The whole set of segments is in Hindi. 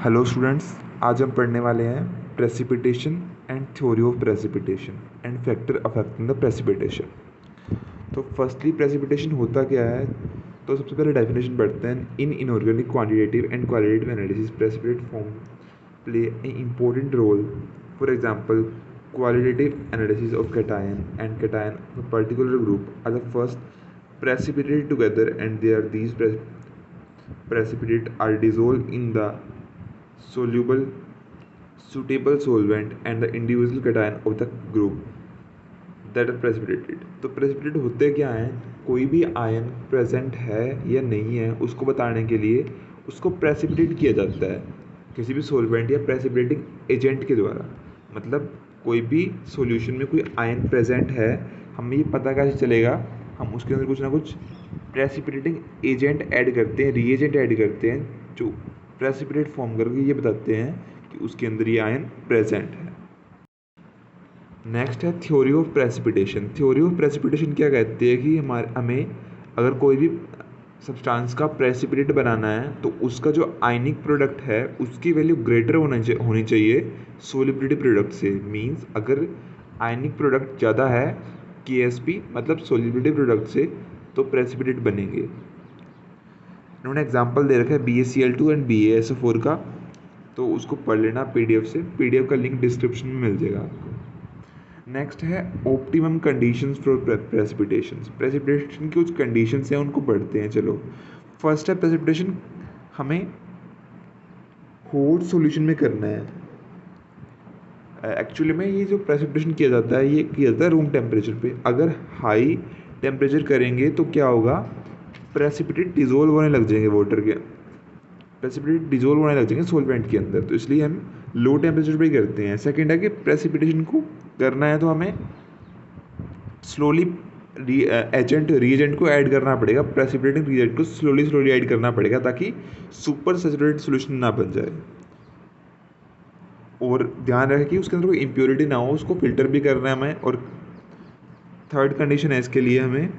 हेलो स्टूडेंट्स, आज हम पढ़ने वाले हैं precipitation and theory of precipitation and factor affecting the precipitation. तो फर्स्टली प्रेसिपिटेशन होता क्या है, तो सबसे पहले डेफिनेशन पढ़ते हैं। In inorganic quantitative and qualitative analysis precipitate form play a important role. For example, qualitative analysis of cation and cation of a particular group are the first precipitated together, and these precipitate are dissolved in the soluble suitable solvent and the individual cation of the group that are precipitated। तो प्रेसिपिटेट होते क्या हैं, कोई भी आयन प्रेजेंट है या नहीं है उसको बताने के लिए उसको प्रेसिपिटेट किया जाता है किसी भी सोलवेंट या प्रेसिपिटेटिंग एजेंट के द्वारा। मतलब कोई भी सॉल्यूशन में कोई आयन प्रेजेंट है, हमें ये पता कैसे चलेगा, हम उसके अंदर कुछ ना कुछ प्रेसिपिटेटिंग एजेंट ऐड करते हैं, रीएजेंट ऐड करते हैं जो प्रेसिपिटेट फॉर्म करके ये बताते हैं कि उसके अंदर ये आयन प्रेजेंट है। नेक्स्ट है theory of precipitation. Theory of precipitation क्या कहती है कि हमें अगर कोई भी सब्सटेंस का प्रेसिपिटेट बनाना है तो उसका जो आयनिक प्रोडक्ट है उसकी वैल्यू ग्रेटर होनी चाहिए सोलिबिलिटी प्रोडक्ट से। मींस अगर आयनिक प्रोडक्ट ज़्यादा है KSP मतलब सोलिबिलिटी प्रोडक्ट से, तो प्रेसिपिटेट बनेंगे। इन्होंने एग्जांपल दे रखा है BaCl2 एंड BaSO4 का, तो उसको पढ़ लेना PDF से। PDF का लिंक डिस्क्रिप्शन में मिल जाएगा आपको। नेक्स्ट है optimum conditions for precipitation. Precipitation की कुछ कंडीशंस हैं, उनको पढ़ते हैं। चलो, फर्स्ट है प्रेसिपिटेशन हमें हॉट सॉल्यूशन में करना है। एक्चुअली में ये जो प्रेसिपिटेशन किया जाता है ये किया जाता है रूम टेम्परेचर पे। अगर हाई टेम्परेचर करेंगे तो क्या होगा, प्रेसिपिटेट डिजोल्व होने लग जाएंगे वाटर के, प्रेसिपिटेट डिजोल्व होने लग जाएंगे सॉल्वेंट के अंदर। तो इसलिए हम लो टेम्परेचर पे करते हैं। सेकंड है कि प्रेसिपिटेशन को करना है तो हमें स्लोली रीएजेंट को ऐड करना पड़ेगा, प्रेसिपिटेटिंग रीएजेंट को स्लोली ऐड करना पड़ेगा ताकि सुपर सैचुरेटेड सॉल्यूशन ना बन जाए। और ध्यान रखें कि उसके अंदर कोई इम्प्योरिटी ना हो, उसको फिल्टर भी करना है हमें। और थर्ड कंडीशन है इसके लिए, हमें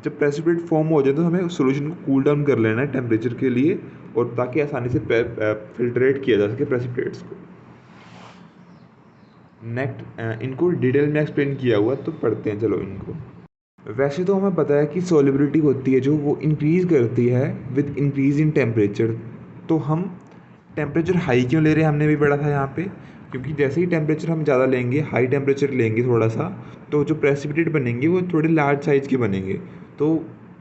जब प्रेसिपिटेट फॉर्म हो जाए तो हमें सॉल्यूशन को कूल डाउन कर लेना है टेम्परेचर के लिए, और ताकि आसानी से फिल्टरेट किया जा सके प्रेसिपिटेट्स को। नेक्स्ट इनको डिटेल में एक्सप्लेन किया हुआ, तो पढ़ते हैं चलो इनको। वैसे तो हमें पता है कि सॉलिबिलिटी होती है जो वो इंक्रीज़ करती है विद इंक्रीज इन टेम्परेचर। तो हम टेम्परेचर हाई क्यों ले रहे हैं, हमने भी पढ़ा था यहाँ पे, क्योंकि जैसे ही टेम्परेचर हम ज़्यादा लेंगे, हाई टेम्परेचर लेंगे थोड़ा सा, तो जो प्रेसिपिटेट बनेंगे वो थोड़े लार्ज साइज़ के बनेंगे। तो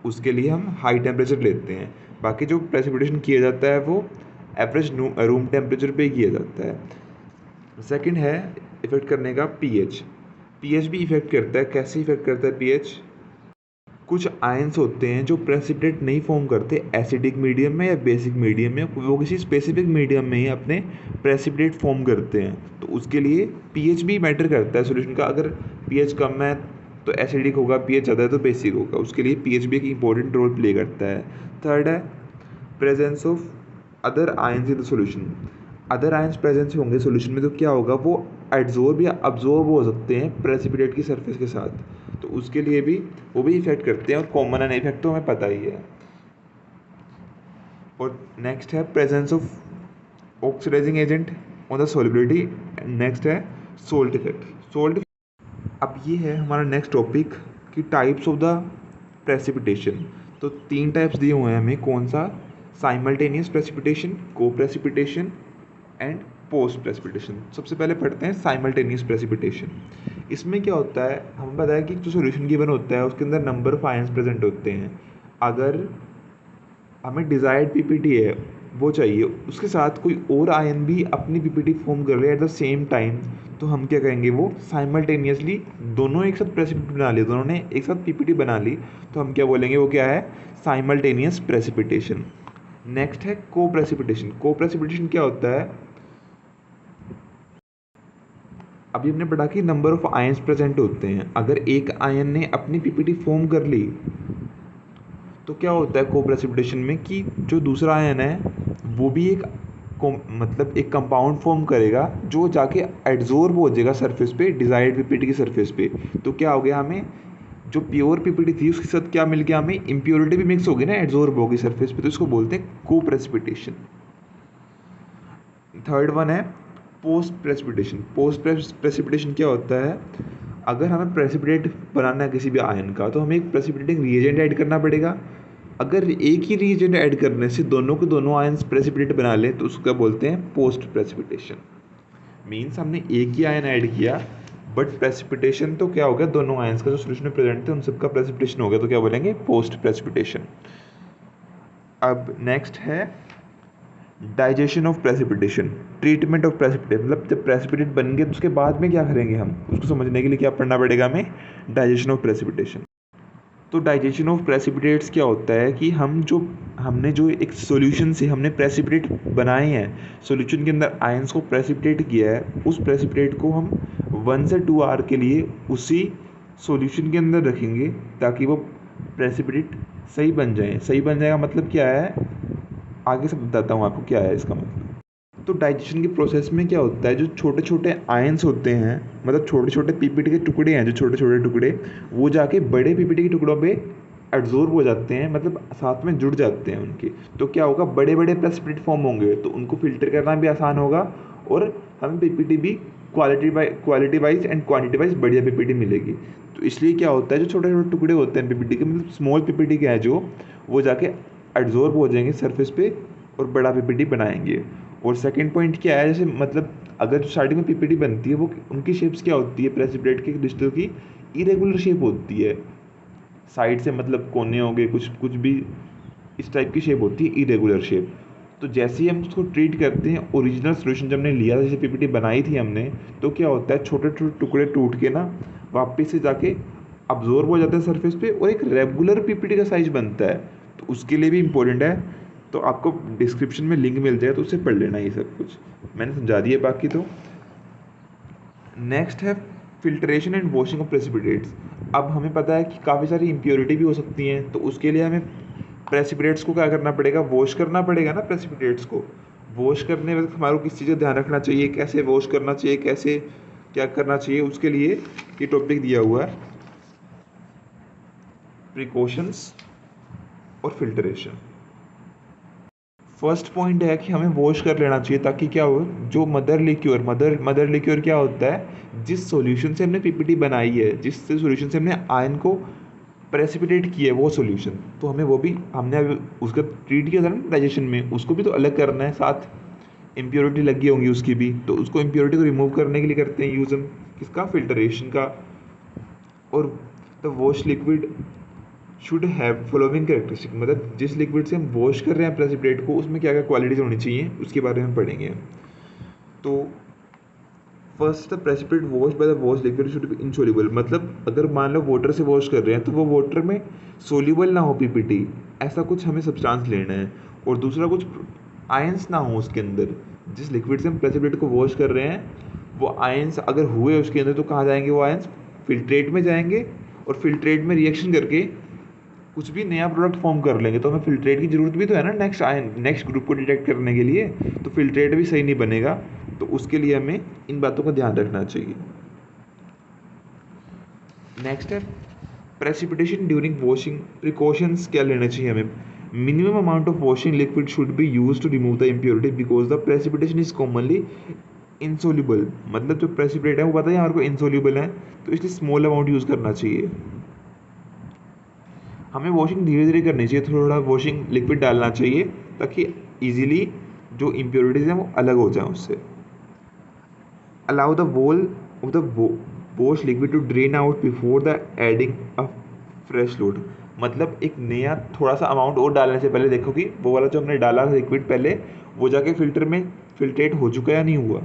उसके लिए हम हाई टेम्परेचर लेते हैं। बाकी जो प्रेसिपिटेशन किया जाता है वो एवरेज रूम टेम्परेचर पे ही किया जाता है। सेकंड है इफ़ेक्ट करने का पीएच भी इफ़ेक्ट करता है। कैसे इफ़ेक्ट करता है पीएच, कुछ आयंस होते हैं जो प्रेसिपिटेट नहीं फॉर्म करते एसिडिक मीडियम में या बेसिक मीडियम में, वो किसी स्पेसिफिक मीडियम में ही अपने प्रेसिपिटेट फॉर्म करते हैं। तो उसके लिए पीएच भी मैटर करता है सॉल्यूशन का। अगर पीएच कम है तो एसिडिक होगा, पीएच ज़्यादा है तो बेसिक होगा। उसके लिए पीएच भी एक इंपॉर्टेंट रोल प्ले करता है। थर्ड है presence of other ions in the solution. Other ions presence होंगे सॉल्यूशन में तो क्या होगा, वो एड्जॉर्ब या अब्जॉर्ब हो सकते हैं प्रेसिपिटेट की सरफेस के साथ, तो उसके लिए भी वो भी इफेक्ट करते हैं। और कॉमन एन इफेक्ट तो हमें पता ही है। और नेक्स्ट है presence of oxidising agent on the solubility. Next है सोल्ट इफेक्ट। अब ये है हमारा नेक्स्ट टॉपिक कि टाइप्स ऑफ द प्रेसिपिटेशन। तो 3 टाइप्स दिए हुए हैं हमें, कौन सा, simultaneous precipitation, coprecipitation and post precipitation. सबसे पहले पढ़ते हैं साइमल्टेनियस प्रेसिपिटेशन। इसमें क्या होता है, हमें पता है कि जो सॉल्यूशन गिवन होता है उसके अंदर नंबर ऑफ आयंस प्रेजेंट होते हैं। अगर हमें डिज़ायर्ड पीपीटी है वो चाहिए, उसके साथ कोई और आयन भी अपनी पीपीटी फॉर्म कर रहे हैं एट द सेम टाइम, तो हम क्या कहेंगे, वो साइमल्टेनियसली दोनों एक साथ प्रेसिपिटेट बना लिए, दोनों ने एक साथ पीपीटी बना ली, तो हम क्या बोलेंगे, वो क्या है, साइमल्टेनियस प्रेसिपिटेशन। नेक्स्ट है को प्रेसिपिटेशन। को प्रेसिपिटेशन क्या होता है, अभी हमने पढ़ा कि नंबर ऑफ आयंस प्रेजेंट होते हैं। अगर एक आयन ने अपनी पीपीटी फॉर्म कर ली तो क्या होता है को प्रेसिपिटेशन में, कि जो दूसरा आयन है वो भी एक कंपाउंड फॉर्म करेगा जो जाके एड्जॉर्ब हो जाएगा सरफेस पे, डिजायर्ड पीपीटी की सरफेस पे। तो क्या हो गया, हमें जो प्योर पीपीटी थी उसके साथ क्या मिल गया हमें, इम्प्योरिटी भी मिक्स होगी ना, एड्जॉर्ब होगी सरफेस पे, तो इसको बोलते हैं को प्रेसिपिटेशन। थर्ड वन है पोस्ट प्रेसिपिटेशन। पोस्ट प्रेसिपिटेशन क्या होता है, अगर हमें प्रेसिपिटेट बनाना है किसी भी आयन का तो हमें एक प्रेसिपिटेटिंग रिएजेंट ऐड करना पड़ेगा। अगर एक ही रिएजेंट ऐड करने से दोनों के दोनों आयन्स प्रेसिपिटेट बना लें तो उसका बोलते हैं पोस्ट प्रेसिपिटेशन। मीन्स हमने एक ही आयन ऐड किया बट प्रेसिपिटेशन तो क्या हो गया, दोनों आयन्स का जो सोल्यूशन में प्रेजेंट थे उन सबका प्रेसिपिटेशन हो गया, तो क्या बोलेंगे, पोस्ट प्रेसिपिटेशन। अब नेक्स्ट है digestion of precipitation, treatment of precipitate, मतलब जब प्रेसिपिटेट बन गए तो उसके बाद में क्या करेंगे हम, उसको समझने के लिए क्या पढ़ना पड़ेगा हमें, डाइजेशन ऑफ प्रेसिपिटेशन। तो डाइजेशन ऑफ प्रेसिपिटेट्स क्या होता है कि हमने जो एक सॉल्यूशन से हमने प्रेसिपिटेट बनाए हैं, सॉल्यूशन के अंदर आयंस को प्रेसिपिटेट किया है, उस प्रेसिपिटेट को हम 1 से 2 आवर के लिए उसी सॉल्यूशन के अंदर रखेंगे ताकि वो प्रेसिपिटेट सही बन जाए। सही बन जाएगा मतलब क्या है, आगे से बताता हूँ आपको क्या है इसका मतलब। तो डाइजेशन के प्रोसेस में क्या होता है, जो छोटे छोटे आयंस होते हैं, मतलब छोटे छोटे पीपीटी के टुकड़े हैं, जो छोटे छोटे टुकड़े वो जाके बड़े पीपीटी के टुकड़ों पे एब्जॉर्ब हो जाते हैं, मतलब साथ में जुड़ जाते हैं उनके। तो क्या होगा, बड़े बड़े प्रेसिपिटेट फॉर्म होंगे तो उनको फिल्टर करना भी आसान होगा और हमें पीपीटी भी quality wise and quantity wise बढ़िया पीपीटी मिलेगी। तो इसलिए क्या होता है, जो छोटे छोटे टुकड़े होते हैं पीपीटी के, मतलब स्मॉल पीपीटी के हैं जो, वो जाके एब्जॉर्ब हो जाएंगे सरफेस पे और बड़ा पीपीटी बनाएंगे। और सेकंड पॉइंट क्या है, जैसे मतलब अगर जो स्टार्टिंग में पीपीटी बनती है वो उनकी शेप्स क्या होती है, प्रेसिपिटेट के क्रिस्टल की इरेगुलर शेप होती है, साइड से मतलब कोने हो गए, कुछ भी इस टाइप की शेप होती है, इरेगुलर शेप। तो जैसे ही हम उसको ट्रीट करते हैं, ओरिजिनल सोल्यूशन जब हमने लिया, जैसे पीपीटी बनाई थी हमने, तो क्या होता है, छोटे छोटे टुकड़े टूट के ना वापस से जाके अब्जॉर्ब हो जाता है सरफेस पे और एक रेगुलर पीपीटी का साइज बनता है। तो उसके लिए भी इम्पोर्टेंट है, तो आपको डिस्क्रिप्शन में लिंक मिल जाए तो उससे पढ़ लेना, ये सब कुछ मैंने समझा दिया बाकी। तो नेक्स्ट है filtration and washing of precipitates. अब हमें पता है कि काफ़ी सारी इम्प्योरिटी भी हो सकती हैं, तो उसके लिए हमें प्रेसिपिटेट्स को क्या करना पड़ेगा, वॉश करना पड़ेगा ना। प्रेसिपिटेट्स को वॉश करने में हमारे को किस चीज़ का ध्यान रखना चाहिए, कैसे वॉश करना चाहिए, कैसे क्या करना चाहिए, उसके लिए ये टॉपिक दिया हुआ है, प्रिकॉशंस और फिल्ट्रेशन। फर्स्ट पॉइंट है कि हमें वॉश कर लेना चाहिए ताकि क्या हो, जो मदर लिक्योर क्या होता है, जिस सॉल्यूशन से हमने पीपीटी बनाई है, जिस सॉल्यूशन से हमने आयन को प्रेसिपिटेट किया है वो सॉल्यूशन, तो हमें वो भी हमने अभी उसका ट्रीट किया था ना डाइजेशन में, उसको भी तो अलग करना है, साथ इम्प्योरिटी लगी होंगी उसकी भी, तो उसको इम्प्योरिटी को रिमूव करने के लिए करते हैं यूज़ हम किसका, फिल्ट्रेशन का। और the wash liquid should have following characteristic, मतलब जिस लिक्विड से हम वॉश कर रहे हैं प्रेसिपिटेट को उसमें क्या क्या क्वालिटीज होनी चाहिए उसके बारे में पढ़ेंगे। तो first the precipitate wash by the wash liquid should B insoluble, मतलब अगर मान लो वाटर से वॉश कर रहे हैं तो वो वाटर में सोल्यूबल ना हो पीपीटी, ऐसा कुछ हमें सब्सटेंस लेना है। और दूसरा कुछ आयंस ना हो उसके अंदर, जिस लिक्विड से हम प्रेसिपिटेट को वॉश कर रहे हैं वो आयंस अगर हुए उसके अंदर तो कहाँ जाएंगे वो आयंस, फिल्ट्रेट में जाएंगे और फिल्ट्रेट में रिएक्शन करके कुछ भी नया प्रोडक्ट फॉर्म कर लेंगे। तो हमें फिल्ट्रेट की ज़रूरत भी तो है ना नेक्स्ट ग्रुप को डिटेक्ट करने के लिए, तो फिल्ट्रेट भी सही नहीं बनेगा, तो उसके लिए हमें इन बातों का ध्यान रखना चाहिए। नेक्स्ट है प्रेसिपिटेशन ड्यूरिंग वॉशिंग, प्रिकॉशंस क्या लेना चाहिए हमें। Minimum amount of washing liquid should be use to remove the impurity because the precipitation is commonly insoluble, मतलब जो प्रेसिपिटेट है वो बताइए हमारे को इंसोल्यूबल है, तो इसलिए स्मॉल अमाउंट यूज़ करना चाहिए। हमें वॉशिंग धीरे धीरे करनी चाहिए, थोड़ा वॉशिंग लिक्विड डालना चाहिए ताकि इजीली जो इम्प्योरिटीज़ हैं वो अलग हो जाएं उससे। Allow the wall of the wash liquid to drain out before the adding a fresh load, मतलब एक नया थोड़ा सा अमाउंट और डालने से पहले देखो कि वो वाला जो हमने डाला लिक्विड पहले वो जाके फिल्टर में फिल्ट्रेट हो चुका या नहीं हुआ,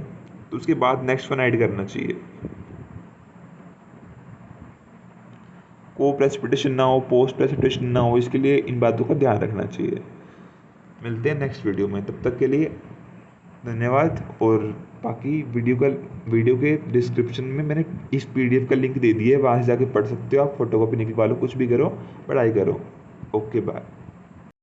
तो उसके बाद नेक्स्ट वन ऐड करना चाहिए। को प्रेसिपिटेशन ना हो, पोस्ट प्रेसिपिटेशन ना हो, इसके लिए इन बातों का ध्यान रखना चाहिए। मिलते हैं नेक्स्ट वीडियो में, तब तक के लिए धन्यवाद। और बाकी वीडियो के डिस्क्रिप्शन में मैंने इस पीडीएफ का लिंक दे दिया है, वहाँ से जाके पढ़ सकते हो आप, फोटोकॉपी निकलवा लो, कुछ भी करो, पढ़ाई करो। Okay bye.